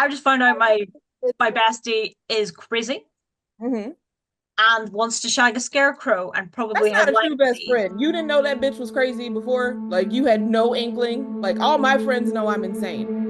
I just found out my bestie is crazy Hmm. and wants to shag a scarecrow and That's probably has not a Lyme true best disease. friend. You didn't know that bitch was crazy before? Like you had no inkling? Like all my friends know I'm insane.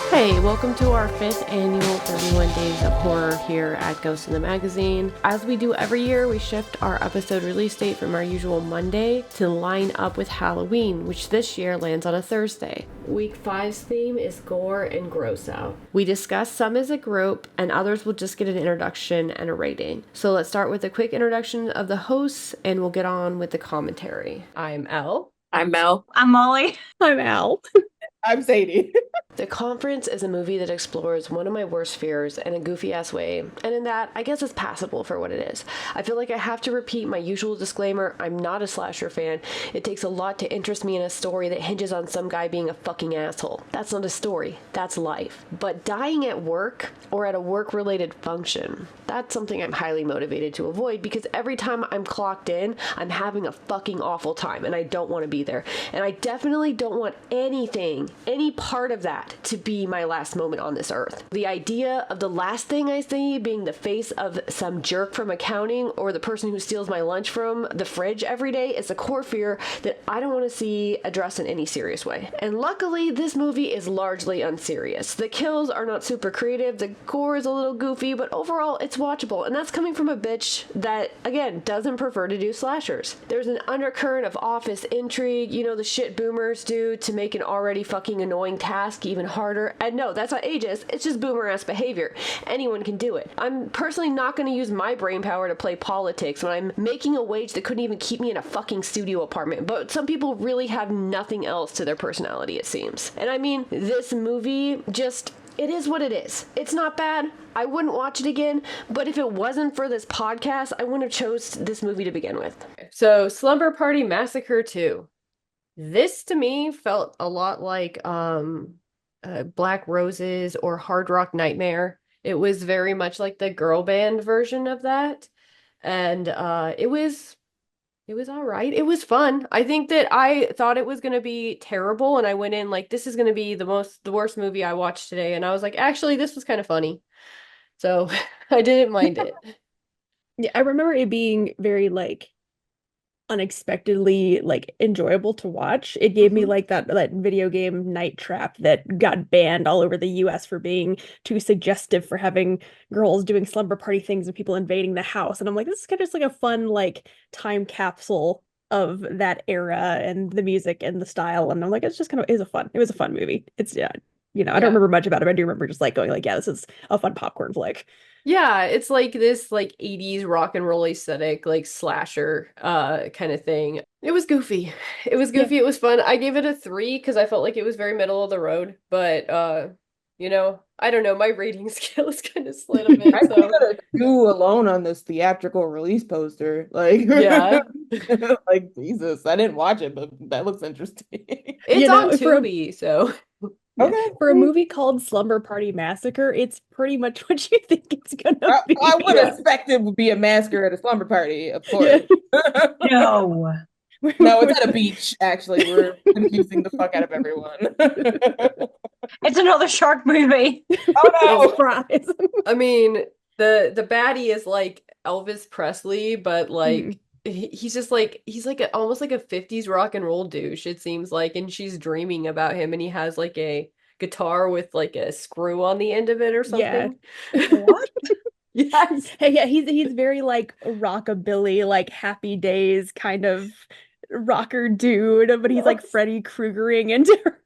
Hey, welcome to our fifth annual 31 Days of Horror here at Ghost in the Magazine. As we do every year, we shift our episode release date from our usual Monday to line up with Halloween, which this year lands on a Thursday. Week 5's theme is gore and gross out. We discuss some as a group, and others will just get an introduction and a rating. So let's start with a quick introduction of the hosts, and we'll get on with the commentary. I'm Elle. I'm Mel. I'm Molly. I'm Al. I'm Sadie. The Conference is a movie that explores one of my worst fears in a goofy-ass way, and in that, I guess it's passable for what it is. I feel like I have to repeat my usual disclaimer, I'm not a slasher fan. It takes a lot to interest me in a story that hinges on some guy being a fucking asshole. That's not a story, that's life. But dying at work, or at a work-related function, that's something I'm highly motivated to avoid, because every time I'm clocked in, I'm having a fucking awful time, and I don't want to be there. And I definitely don't want any part of that to be my last moment on this earth. The idea of the last thing I see being the face of some jerk from accounting or the person who steals my lunch from the fridge every day is a core fear that I don't want to see addressed in any serious way. And luckily, this movie is largely unserious. The kills are not super creative, the gore is a little goofy, but overall it's watchable, and that's coming from a bitch that, again, doesn't prefer to do slashers. There's an undercurrent of office intrigue, the shit boomers do to make an already fucking annoying task even harder. And no, that's not ageist, it's just boomer-ass behavior. Anyone can do it. I'm personally not going to use my brain power to play politics when I'm making a wage that couldn't even keep me in a fucking studio apartment, but some people really have nothing else to their personality, it seems. And I mean, this movie it is what it is. It's not bad. I wouldn't watch it again, but if it wasn't for this podcast, I wouldn't have chose this movie to begin with. So, Slumber Party Massacre 2. This to me felt a lot like Black Roses or Hard Rock Nightmare. It was very much like the girl band version of that. And it was all right. It was fun. I think that I thought it was going to be terrible, and I went in like, this is going to be the worst movie I watched today, and I was like, actually, this was kind of funny. So I didn't mind it. Yeah, I remember it being very unexpectedly enjoyable to watch. It gave me Mhm. that video game Night Trap that got banned all over the US for being too suggestive for having girls doing slumber party things and people invading the house. And I'm like, this is kind of just like a fun time capsule of that era and the music and the style. And I'm like, it was a fun movie. It's yeah, I don't Yeah. remember much about it, but I do remember just going yeah, this is a fun popcorn flick. Yeah, it's like this 80s rock and roll aesthetic, like slasher kind of thing. It was goofy. It was Yeah. goofy. It was fun. I gave it a 3 because I felt like it was very middle of the road, but I don't know, my rating scale is kind of slid a I bit, think so that a two alone on this theatrical release poster. Like, yeah. like Jesus, I didn't watch it, but that looks interesting. It's on Tubi, so Yeah, Okay. for a movie called Slumber Party Massacre, it's pretty much what you think it's gonna I be. would yeah. expect it would be a massacre at a slumber party, of Yeah. course. No. No, it's at a beach, actually. We're confusing the fuck out of everyone. It's another shark movie. Oh Surprise. I mean, the baddie is like Elvis Presley, but Mhm. he's just he's almost like a 50s rock and roll douche, it seems like, and she's dreaming about him, and he has like a guitar with like a screw on the end of it or Yeah. something. What? Yes. Hey, yeah, he's very rockabilly, happy days kind of rocker dude, but he's no. Freddy Kruegering into her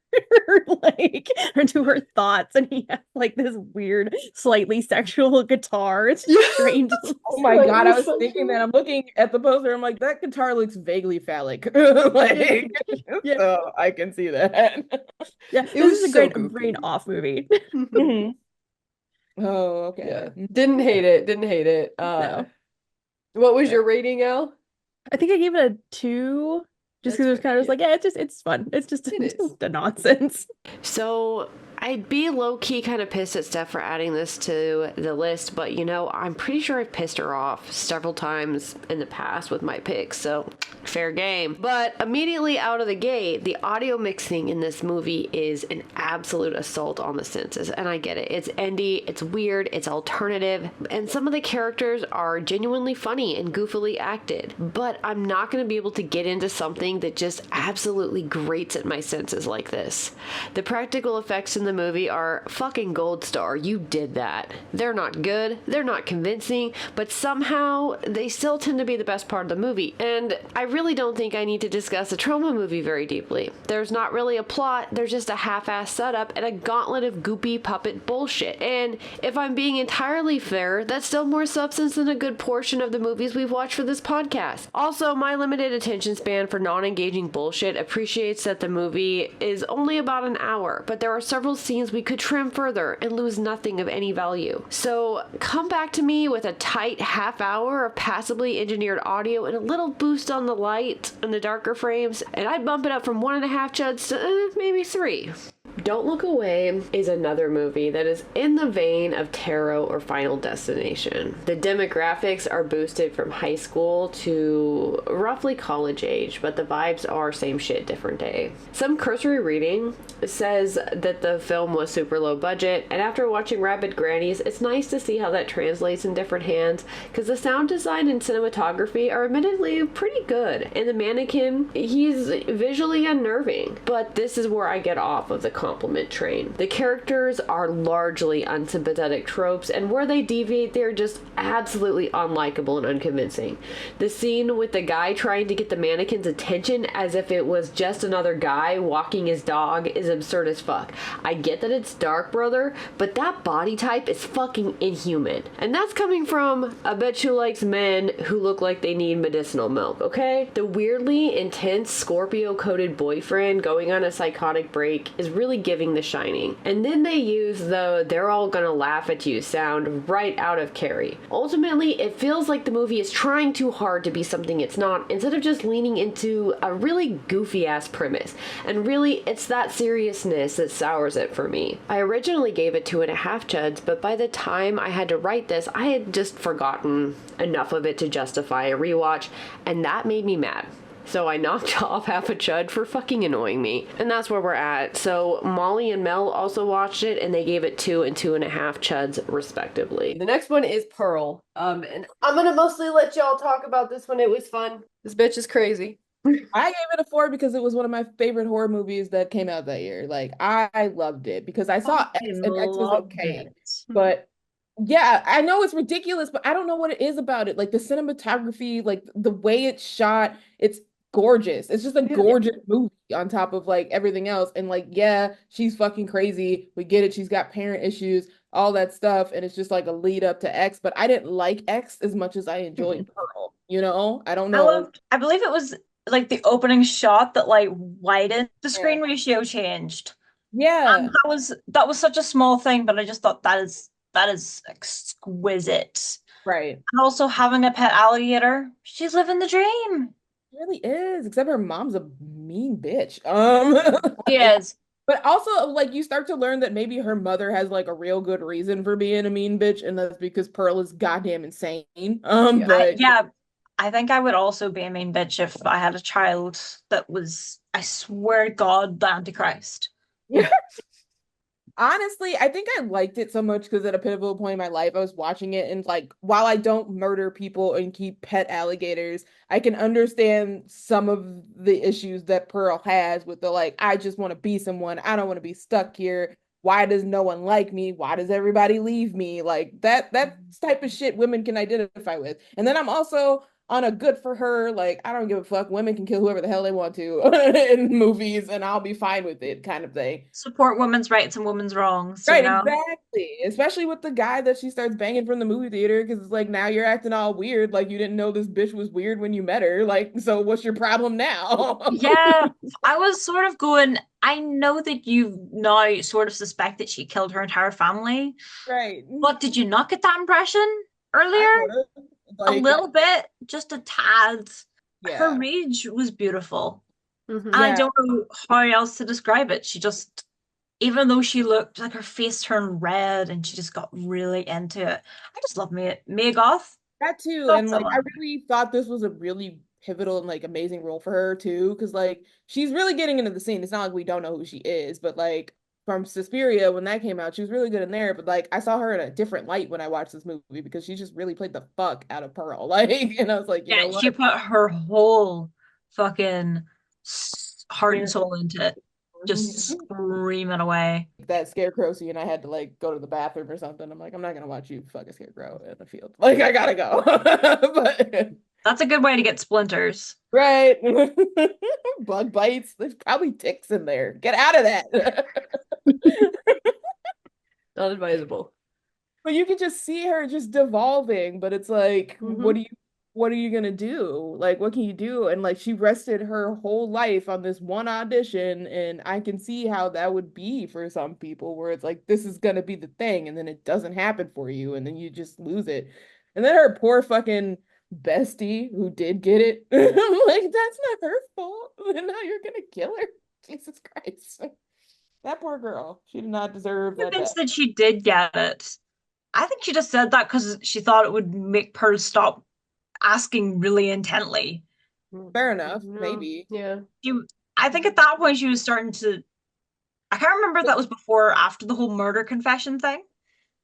into her thoughts, and he has this weird, slightly sexual guitar. It's just Yeah. strange. Oh my God, Slightly I was thinking that. sexual. I'm looking at the poster. I'm like, that guitar looks vaguely phallic. Like, Yeah, so I can see that. yeah. It This is was a so great brain goofy. off movie. Mhm. Oh, Yeah. okay. Didn't hate it. Didn't hate it. No. What was your rating, Al? I think I gave it a 2 just That's because it was fair. kind of just Yeah, yeah, it's fun. It's just it is. just a nonsense. So I'd be low-key kind of pissed at Steph for adding this to the list, but I'm pretty sure I've pissed her off several times in the past with my picks, so fair game. But immediately out of the gate, the audio mixing in this movie is an absolute assault on the senses, and I get it. It's indie, it's weird, it's alternative, and some of the characters are genuinely funny and goofily acted, but I'm not going to be able to get into something that just absolutely grates at my senses like this. The practical effects in the movie are fucking gold star. You did that. They're not good, they're not convincing, but somehow they still tend to be the best part of the movie, and I really don't think I need to discuss a trauma movie very deeply. There's not really a plot, there's just a half-assed setup and a gauntlet of goopy puppet bullshit, and if I'm being entirely fair, that's still more substance than a good portion of the movies we've watched for this podcast. Also, my limited attention span for non-engaging bullshit appreciates that the movie is only about an hour, but there are several scenes we could trim further and lose nothing of any value. So come back to me with a tight half hour of passively engineered audio and a little boost on the light and the darker frames, and I'd bump it up from 1.5 chuds to maybe 3. Don't Look Away is another movie that is in the vein of Tarot or Final Destination. The demographics are boosted from high school to roughly college age, but the vibes are same shit, different day. Some cursory reading says that the film was super low budget, and after watching Rabid Grannies, it's nice to see how that translates in different hands, because the sound design and cinematography are admittedly pretty good, and the mannequin, he's visually unnerving, but this is where I get off of the compliment train. The characters are largely unsympathetic tropes, and where they deviate, they're just absolutely unlikable and unconvincing. The scene with the guy trying to get the mannequin's attention as if it was just another guy walking his dog is absurd as fuck. I get that it's dark, brother, but that body type is fucking inhuman. And that's coming from a bitch who likes men who look like they need medicinal milk, okay? The weirdly intense Scorpio-coded boyfriend going on a psychotic break is really giving The Shining. And then they use the "they're all gonna laugh at you" sound right out of Carrie. Ultimately, it feels like the movie is trying too hard to be something it's not, instead of just leaning into a really goofy ass premise. And really, it's that seriousness that sours it for me. I originally gave it 2.5 chuds, but by the time I had to write this, I had just forgotten enough of it to justify a rewatch, and that made me mad. So I knocked off half a chud for fucking annoying me. And that's where we're at. So Molly and Mel also watched it, and they gave it 2 and 2.5 chuds respectively. The next one is Pearl. And I'm gonna mostly let y'all talk about this one. It was fun. This bitch is crazy. I gave it a 4 because it was one of my favorite horror movies that came out that year. Like, I loved it because I saw X and X was okay. But yeah, I know it's ridiculous, but I don't know what it is about it. Like the cinematography, like the way it's shot, it's gorgeous. It's just a gorgeous movie on top of like everything else. And like, yeah, she's fucking crazy. We get it. She's got parent issues, all that stuff. And it's just like a lead up to X. But I didn't like X as much as I enjoyed Pearl. You know, I don't know. I believe it was like the opening shot that like widened the screen ratio changed. Yeah. That was such a small thing, but I just thought that is exquisite. Right. And also having a pet alligator, she's living the dream. Really is, except her mom's a mean bitch. She is. But also, like, you start to learn that maybe her mother has like a real good reason for being a mean bitch, and that's because Pearl is goddamn insane. I think I would also be a mean bitch if I had a child that was, I swear to God, the Antichrist. Honestly, I think I liked it so much because at a pivotal point in my life, I was watching it, and like, while I don't murder people and keep pet alligators, I can understand some of the issues that Pearl has with the like, I just want to be someone. I don't want to be stuck here. Why does no one like me? Why does everybody leave me? Like that type of shit women can identify with. And then I'm also on a good for her, like, I don't give a fuck. Women can kill whoever the hell they want to in movies, and I'll be fine with it, kind of thing. Support women's rights and women's wrongs. Right, exactly. Especially with the guy that she starts banging from the movie theater, because it's like, now you're acting all weird, like you didn't know this bitch was weird when you met her. Like, so what's your problem now? Yeah, I was sort of going, I know that you now sort of suspect that she killed her entire family. Right. But did you not get that impression earlier? Like, a little bit, just a tad. Yeah. Her rage was beautiful. Mm-hmm. And I don't know how else to describe it. She just even though she looked like her face turned red and she just got really into it. I just love Mia Goth. That too. Not And so like I much. really thought this was a really pivotal and like amazing role for her too. Cause like she's really getting into the scene. It's not like we don't know who she is, but like from Suspiria when that came out, she was really good in there. But like I saw her in a different light when I watched this movie because she just really played the fuck out of Pearl. Like, and I was like, you Yeah, know what? she put her whole fucking heart and Spirit. soul into it, just screaming away. That scarecrow scene, I had to like go to the bathroom or something. I'm like, I'm not gonna watch you fuck a scarecrow in the field. Like, I gotta go. But That's a good way to get splinters. right, bug bites. There's probably ticks in there. Get out of that. Not advisable. But you can just see her just devolving. But it's like, Hmm. what are you gonna do? Like, what can you do? And like, she rested her whole life on this one audition, and I can see how that would be for some people, where it's like, this is gonna be the thing, and then it doesn't happen for you, and then you just lose it. And then her poor fucking bestie who did get it, like, that's not her fault. And now you're gonna kill her. Jesus Christ. That poor girl. She did not deserve that death. Convinced that she did get it. I think she just said that because she thought it would make her stop asking really intently. Fair enough, No. maybe. Yeah. She, I think at that point she was starting to. I can't remember if that was before or after the whole murder confession thing.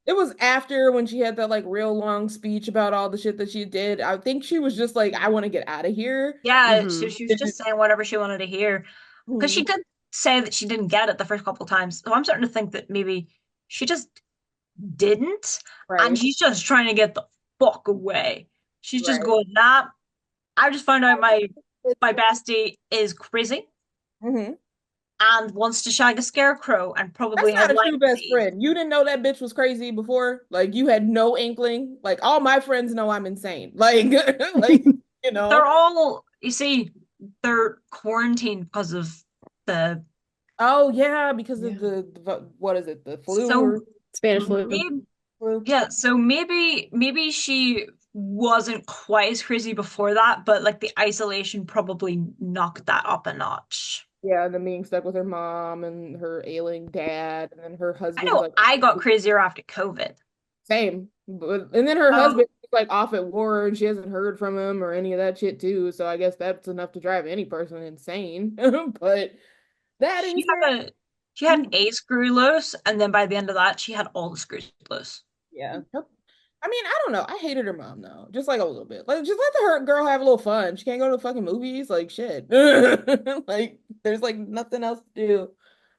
It was after when she had that like real long speech about all the shit that she did. I think she was just like, I want to get out of here. Yeah, so Hmm. she was just saying whatever she wanted to hear. Because she Mhm. did say that she didn't get it the first couple of times. So I'm starting to think that maybe she just didn't, and Right, she's just trying to get the fuck away. She's just right. going, nah, I just found out my bestie is crazy Hmm. and wants to shag a scarecrow and That's probably has not a Lyme true best disease. friend. You didn't know that bitch was crazy before. Like you had no inkling. Like all my friends know I'm insane. Like, like you They're know. all, you see, they're quarantined because of the. Oh yeah, because of Yeah. the what is it? The flu or So Spanish flu. Hmm. maybe, flu? yeah, so maybe she wasn't quite as crazy before that, but like the isolation probably knocked that up a notch. Yeah, and then being stuck with her mom and her ailing dad, and then her I husband's know like I got crazier after COVID. same. But and then her So husband is like off at war and she hasn't heard from him or any of that shit too. So I guess that's enough to drive any person insane. But that in she turn, had a she had a screw loose, and then by the end of that, she had all the screws loose. yeah. I mean, I don't know. I hated her mom though, just like a little bit. Like, just let the her girl have a little fun. She can't go to the fucking movies. Like, shit. Like, there's like nothing else to do.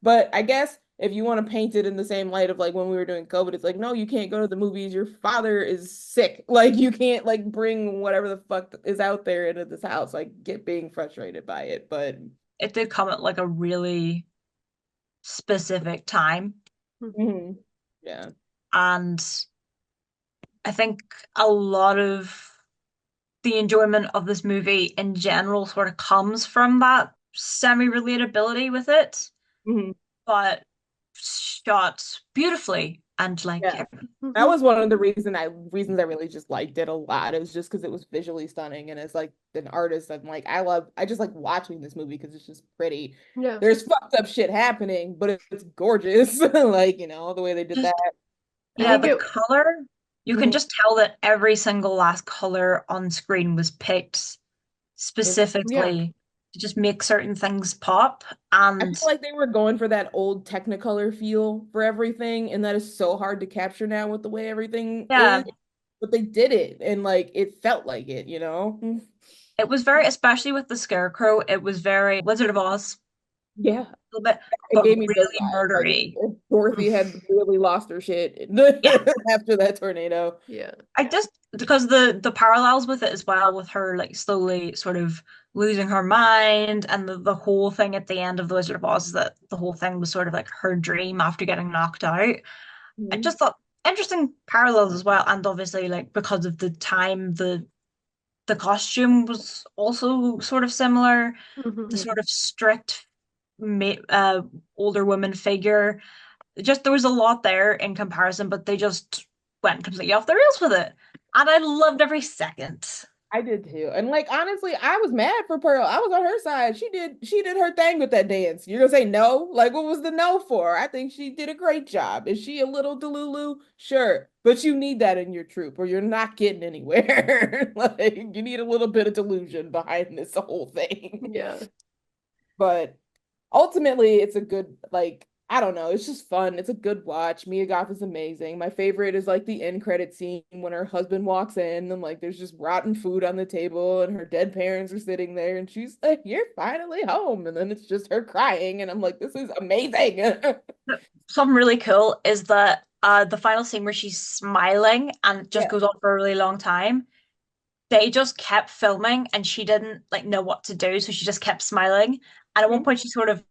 But I guess if you want to paint it in the same light of like when we were doing COVID, it's like, no, you can't go to the movies. Your father is sick. Like, you can't like bring whatever the fuck is out there into this house. Like, get being frustrated by it. But It did come at like a really specific time, mhm. Yeah. and I think a lot of the enjoyment of this movie in general sort of comes from that semi-relatability with it, Mhm. but shot beautifully and like Yeah. That Hmm. was one of the reasons I really just liked it a lot. It was just because it was visually stunning, and as like an artist, I just like watching this movie because it's just pretty. Yeah. There's fucked up shit happening, but it's gorgeous. Like, the way they did just that. I yeah, think the it. color, you can Mhm. just tell that every single last color on screen was picked Yeah. specifically to just make certain things pop. I And feel like they were going for that old Technicolor feel for everything, and that is so hard to capture now with the way everything yeah, is. But they did it, and like it felt like it. it was very, especially with the Scarecrow, it was very Wizard of Oz, Yeah. a little bit, It but gave me those really vibes. Like murdery. if Dorothy had really lost her shit Yeah. after that tornado. Yeah. I just because the parallels with it as well, with her like slowly sort of losing her mind, and the whole thing at the end of The Wizard of Oz is that the whole thing was sort of like her dream after getting knocked out. I Mhm. just thought interesting parallels as well, and obviously like because of the time, the costume was also sort of similar. The Hmm. sort of strict older woman figure. Just there was a lot there in comparison, but they just went completely off the rails with it, and I loved every second. I did too. And like honestly, I was mad for Pearl. I was on her side. She did her thing with that dance. You're gonna say no? Like what was the no for? I think she did a great job. Is she a little delulu? Sure. But you need that in your troop or you're not getting anywhere. Like you need a little bit of delusion behind this whole thing. Yeah. But ultimately it's a good like I don't know, it's just fun. It's a good watch. Mia Goth is amazing. My favorite is like the end credit scene when her husband walks in and like there's just rotten food on the table and her dead parents are sitting there and she's like, "You're finally home." And then it's just her crying and I'm like, "This is amazing." Something really cool is that the final scene where she's smiling and it just Yeah. goes on for a really long time. They just kept filming and she didn't like know what to do, so she just kept smiling. And at one Mhm. point she sort of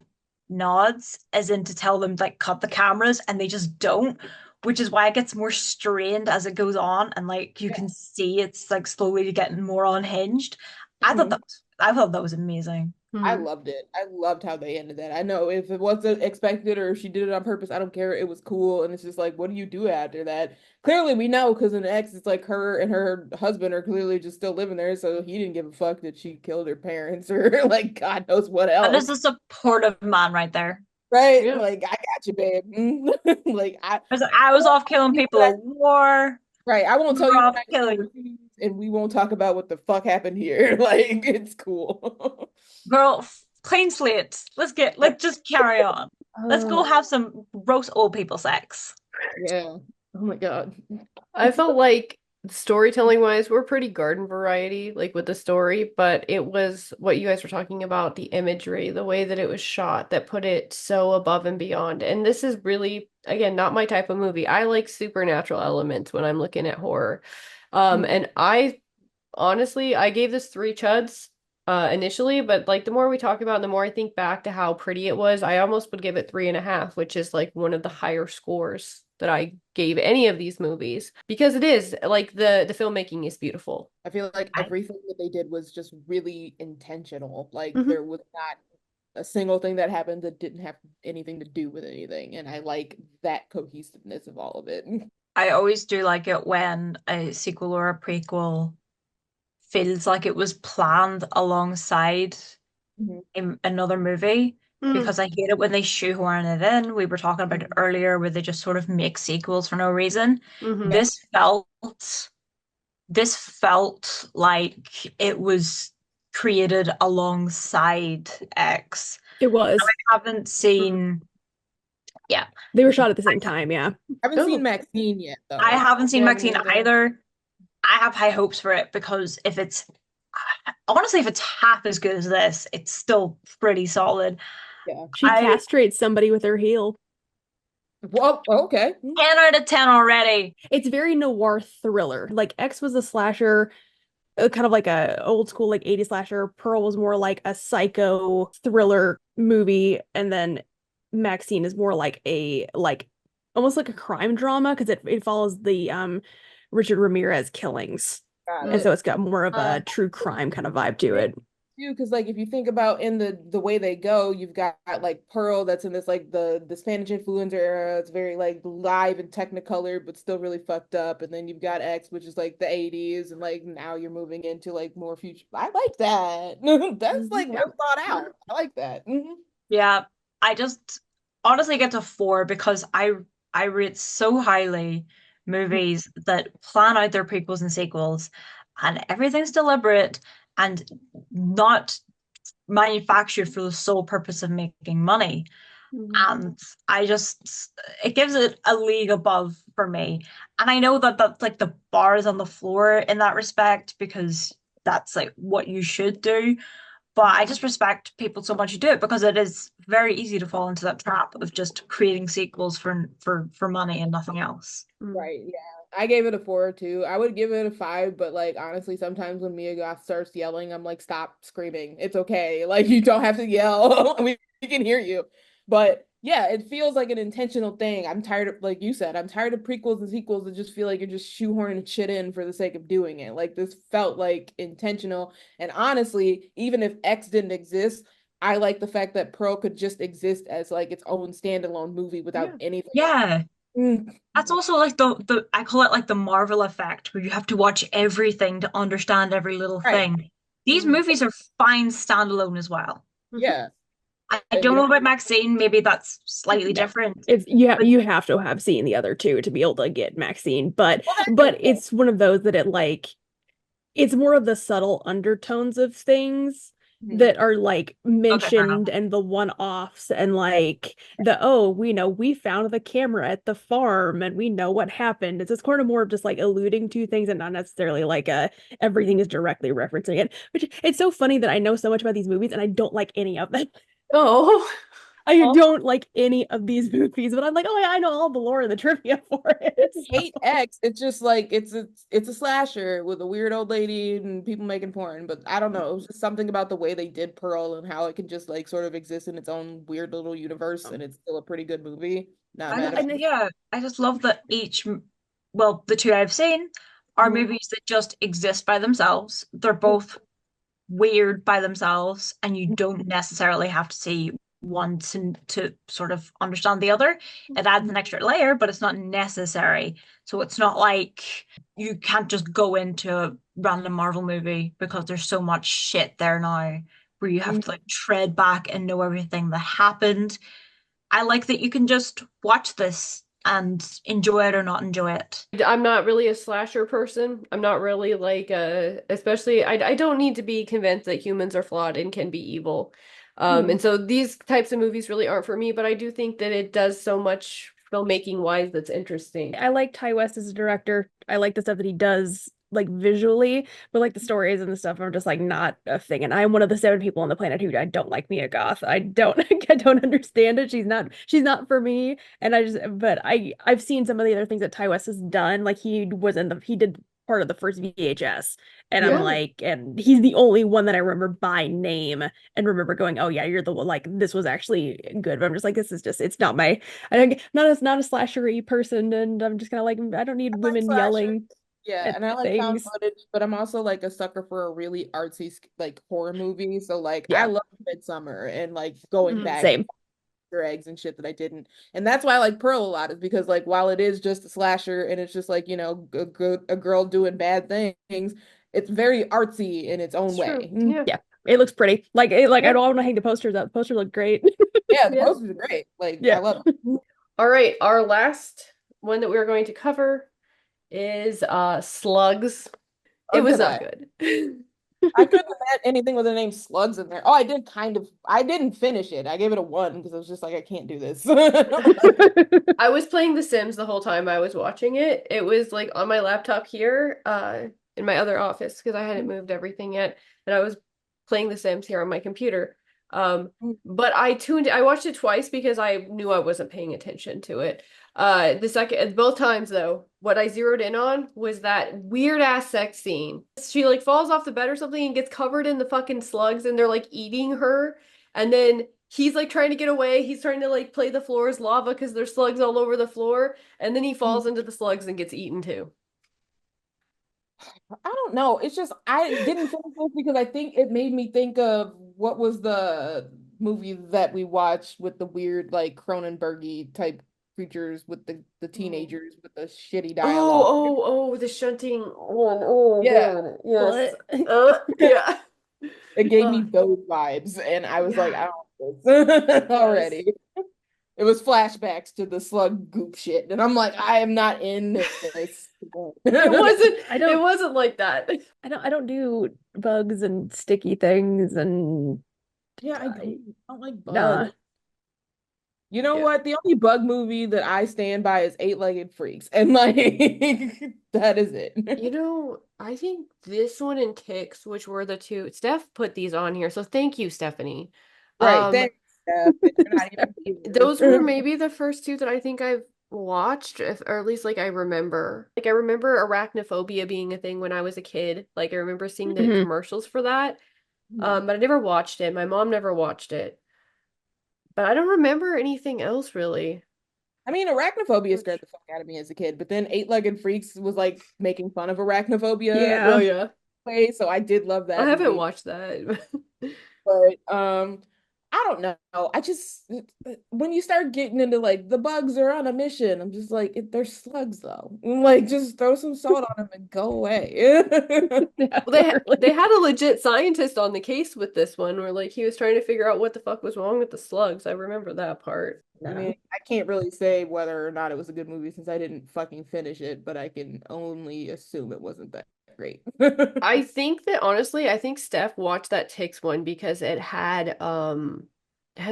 nods as in to tell them like cut the cameras and they just don't, which is why it gets more strained as it goes on and like you Yeah. can see it's like slowly getting more unhinged. Mhm. I thought that was amazing. I Mhm. loved it. I loved how they ended that. I know if it wasn't expected or if she did it on purpose, I don't care. It was cool. And it's just like, what do you do after that? Clearly, we know because in X, it's like her and her husband are clearly just still living there. So he didn't give a fuck that she killed her parents or like God knows what That is else. a supportive man right there. Right? Yeah. Like, I got you, babe. Like, I was off killing people at war. right. I won't You tell were you when off I go killing. overseas and we won't talk about what the fuck happened here. Like, it's cool. Girl, clean slate. Let's just carry on. Let's go Oh, have some gross old people sex. yeah. Oh my God. I felt like storytelling wise, we're pretty garden variety, like with the story, but it was what you guys were talking about, the imagery, the way that it was shot that put it so above and beyond. And this is really, again, not my type of movie. I like supernatural elements when I'm looking at horror. And I honestly, I gave this three chuds initially, but like the more we talk about, it, the more I think back to how pretty it was, I almost would give it 3.5, which is like one of the higher scores that I gave any of these movies because it is like the filmmaking is beautiful. I feel like I, everything that they did was just really intentional. Like Hmm. there was not a single thing that happened that didn't have anything to do with anything. And I like that cohesiveness of all of it. I always do like it when a sequel or a prequel feels like it was planned alongside Mhm. another movie Hmm. because I hate it when they shoehorn it in. We were talking about it earlier where they just sort of make sequels for no reason. Hmm. Yeah. This felt this felt like it was created alongside X. It was. I haven't seen, yeah, They were shot at the same time, yeah. I haven't seen Oh, Maxine yet I though. haven't You seen have any Maxine other? either. I have high hopes for it because if it's honestly, if it's half as good as this, it's still pretty solid. Yeah. She I castrates somebody with her heel. Well, okay. 10 out of 10 already. It's very noir thriller. Like X was a slasher, kind of like a old school like 80s slasher. Pearl was more like a psycho thriller movie, and then Maxine is more like a like almost like a crime drama because it follows the Richard Ramirez killings. Got And mm, so it. it's got more of a true crime kind of vibe to it. Too, because like if you think about in the way they go, you've got like Pearl that's in this like the Spanish influencer era. It's very like live and technicolor, but still really fucked up. And then you've got X, which is like the 80s, and like now you're moving into like more future. I like that. That's like Yeah. well thought out. I like that. Yeah, I just honestly get to four because I rate so highly movies that plan out their prequels and sequels, and everything's deliberate and not manufactured for the sole purpose of making money. mhm. And I just it gives it a league above for me. And I know that that's like the bar is on the floor in that respect because that's like what you should do. But I just respect people so much who do it because it is very easy to fall into that trap of just creating sequels for money and nothing else. Mm. Right. Yeah. I gave it a 4 too. I would give it a 5, but like honestly, sometimes when Mia Goth starts yelling, I'm like, stop screaming. It's okay. Like you don't have to yell. We can hear you. But yeah, it feels like an intentional thing. I'm tired of, like you said, I'm tired of prequels and sequels that just feel like you're just shoehorning shit in for the sake of doing it. Like this felt like intentional. And honestly, even if X didn't exist, I like the fact that Pearl could just exist as like its own standalone movie without Yeah. anything else. Yeah. Mm. That's also like the I call it like the Marvel effect, where you have to watch everything to understand every little Right. thing. These Mhm. movies are fine standalone as well. Yeah. I And you don't know, know about Maxine, maybe that's slightly No. different. It's But you have to have seen the other two to be able to get Maxine, but well, that's but okay. it's one of those that it like it's more of the subtle undertones of things Mhm. that are like okay, fair enough. mentioned and the one-offs and like the oh we know we found the camera at the farm and we know what happened. It's just kind of more of just like alluding to things and not necessarily like everything is directly referencing it, which it's so funny that I know so much about these movies and I don't like any of them. Oh. I don't like any of these movies, but I'm like, oh yeah, I know all the lore and the trivia for it. Hate X. It's just like it's a slasher with a weird old lady and people making porn. But I don't know. It was just something about the way they did Pearl and how it can just like sort of exist in its own weird little universe, So, and it's still a pretty good movie. Not And, mad about and yeah, I just love that well, the two I've seen are it. movies that just exist by themselves. They're both weird by themselves, and you don't necessarily have to see one to sort of understand the other. It adds an extra layer, but it's not necessary. So it's not like you can't just go into a random Marvel movie because there's so much shit there now where you have Mhm. to like tread back and know everything that happened. I like that you can just watch this and enjoy it or not enjoy it. I'm not really a slasher person. I'm not really like especially I don't need to be convinced that humans are flawed and can be evil. Mhm. And so these types of movies really aren't for me, but I do think that it does so much filmmaking wise that's interesting. I like Ty West as a director. I like the stuff that he does like visually, but like the stories and the stuff are just like not a thing. And I'm one of the 7 people on the planet who I don't like Mia Goth. I don't I don't understand it. She's not for me. And I just but I've seen some of the other things that Ty West has done. Like he did part of the first VHS. And I'm Yeah. Yeah. like, and he's the only one that I remember by name and remember going, oh yeah, you're the one like this was actually good. But I'm just like, this is just it's not my I don't get not a slashery person, and I'm just kind of like I don't need I like women slasher. yelling Yeah, at and I like found things. footage, but I'm also like a sucker for a really artsy like horror movie. So like I Yeah, love Midsummer and like going back same. Easter eggs and shit that I didn't. And that's why I like Pearl a lot is because like while it is just a slasher and it's just like, a girl doing bad things, it's very artsy in its own It's true. way. Yeah. Yeah, it looks pretty. Like I Yeah. don't want to hang the posters up. The posters look great. Yeah, the Yeah. posters are great. Like I Yeah. love it. All right, our last one that we're going to cover is Slugs. It was not Okay. good. I couldn't imagine anything with the name Slugs in there. Oh, I didn't finish it. I gave it a 1 because I was just like, I can't do this. I was playing The Sims the whole time I was watching it. It was like on my laptop here, in my other office because I hadn't moved everything yet, and I was playing The Sims here on my computer. But I watched it twice because I knew I wasn't paying attention to it. Both times though, what I zeroed in on was that weird ass sex scene. She like falls off the bed or something and gets covered in the fucking slugs and they're like eating her. And then he's like trying to get away. He's trying to like play the floor as lava because there's slugs all over the floor. And then he falls into the slugs and gets eaten too. I don't know. It's just I didn't finish this because I think it made me think of what was the movie that we watched with the weird like Cronenbergy type creatures with the Oh, teenagers with the shitty dialogue. oh, the shunting one. Oh Yeah, man. Yes. What? Yeah. it gave me Uh, those vibes, and I was like, yeah. I don't want this Yes. already. It was flashbacks to the slug goop shit, and I'm like, I am not in this. It wasn't I it don't wasn't like that. I don't do bugs and sticky things and Yeah, I, I don't like bugs. nah. You know Yeah. what? The only bug movie that I stand by is Eight-Legged Freaks, and like that is it. You know, I think this one and Ticks, which were the two, Steph put these on here, so thank you, Stephanie. Right. Um, Thanks, Steph. And you're not even those were here. maybe the first two that I think I've watched, or at least like I remember. Like I remember arachnophobia being a thing when I was a kid. Like I remember seeing the Mhm. commercials for that. But I never watched it. My mom never watched it. But I don't remember anything else really. I mean, arachnophobia scared Which, the fuck out of me as a kid, but then Eight-Legged Freaks was like making fun of arachnophobia oh Yeah. yeah. way, so I did love I that haven't movie. watched that. But I don't know. I just when you start getting into like the bugs are on a mission, I'm just like they're slugs though. Like just throw some salt on them and go away. Yeah, Well, they literally. had a legit scientist on the case with this one, where like he was trying to figure out what the fuck was wrong with the slugs. I remember that part. I mean, I can't really say whether or not it was a good movie since I didn't fucking finish it, but I can only assume it wasn't that great. I think that honestly, I think Steph watched that Ticks one because it had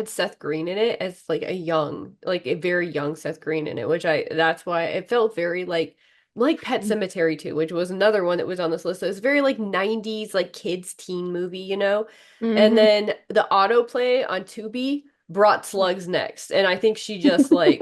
Seth Green in it as like a very young Seth Green in it, which that's why it felt very like Pet Sematary 2, which was another one that was on this list. It was very like 90s like kids teen movie, you know? And then the autoplay on Tubi brought Slugs next. And I think she just like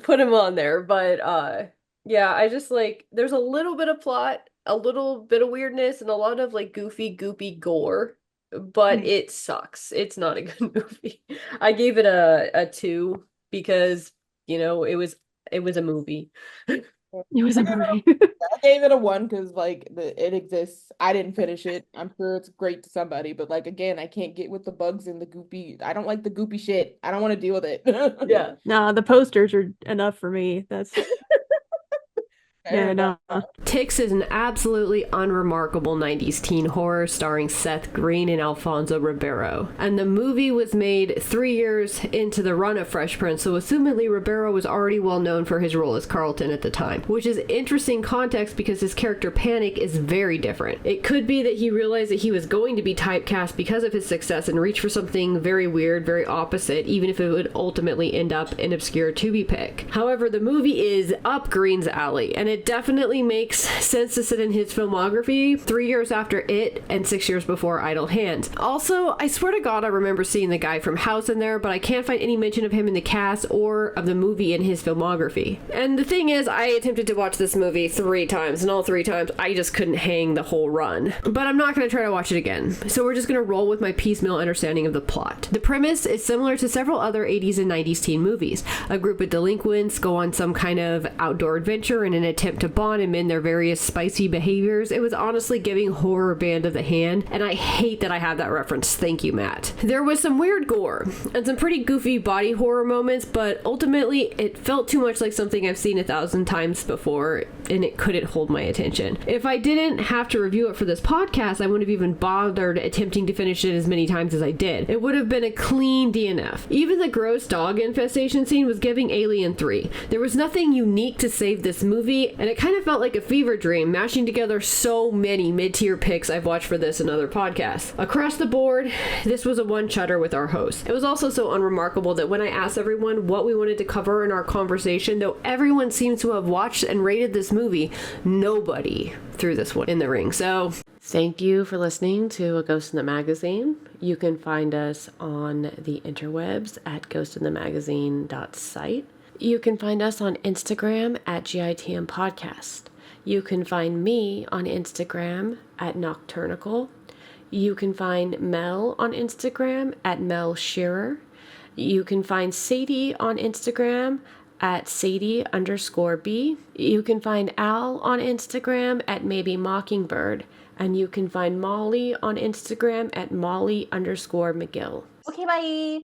put him on there. But yeah, I just like there's a little bit of plot, a little bit of weirdness, and a lot of like goofy, goopy gore, but it sucks. It's not a good movie. I gave it a 2 because, you know, it was a movie. It was a movie. I gave it a 1 because like it exists. I didn't finish it. I'm sure it's great to somebody, but like again, I can't get with the bugs and the goopy. I don't like the goopy shit. I don't want to deal with it. Yeah. Nah, the posters are enough for me. That's yeah, no. Ticks is an absolutely unremarkable 90s teen horror starring Seth Green and Alfonso Ribeiro. And the movie was made 3 years into the run of Fresh Prince, so assumedly Ribeiro was already well known for his role as Carlton at the time, which is interesting context because his character Panic is very different. It could be that he realized that he was going to be typecast because of his success and reach for something very weird, very opposite, even if it would ultimately end up an obscure Tubi pick. However, the movie is up Green's alley, and it definitely makes sense to sit in his filmography 3 years after it and 6 years before Idle Hands. Also, I swear to God I remember seeing the guy from House in there, but I can't find any mention of him in the cast or of the movie in his filmography. And the thing is, I attempted to watch this movie 3 times, and all 3 times I just couldn't hang the whole run. But I'm not going to try to watch it again, so we're just going to roll with my piecemeal understanding of the plot. The premise is similar to several other 80s and 90s teen movies. A group of delinquents go on some kind of outdoor adventure in an attempt to bond and mend their various spicy behaviors. It was honestly giving horror Band of the Hand, and I hate that I have that reference. Thank you, Matt. There was some weird gore and some pretty goofy body horror moments, but ultimately it felt too much like something I've seen 1,000 times before, and it couldn't hold my attention. If I didn't have to review it for this podcast, I wouldn't have even bothered attempting to finish it as many times as I did. It would have been a clean DNF. Even the gross dog infestation scene was giving Alien 3. There was nothing unique to save this movie, and it kind of felt like a fever dream, mashing together so many mid-tier picks I've watched for this and other podcasts. Across the board, this was a one-chutter with our host. It was also so unremarkable that when I asked everyone what we wanted to cover in our conversation, though everyone seems to have watched and rated this movie, nobody threw this one in the ring. So thank you for listening to A Ghost in the Magazine. You can find us on the interwebs at ghostinthemagazine.site. You can find us on Instagram at GITM Podcast. You can find me on Instagram at Nocturnical. You can find Mel on Instagram at Mel Shearer. You can find Sadie on Instagram at Sadie_B. You can find Al on Instagram at Maybe Mockingbird. And you can find Molly on Instagram at Molly_McGill. Okay, bye.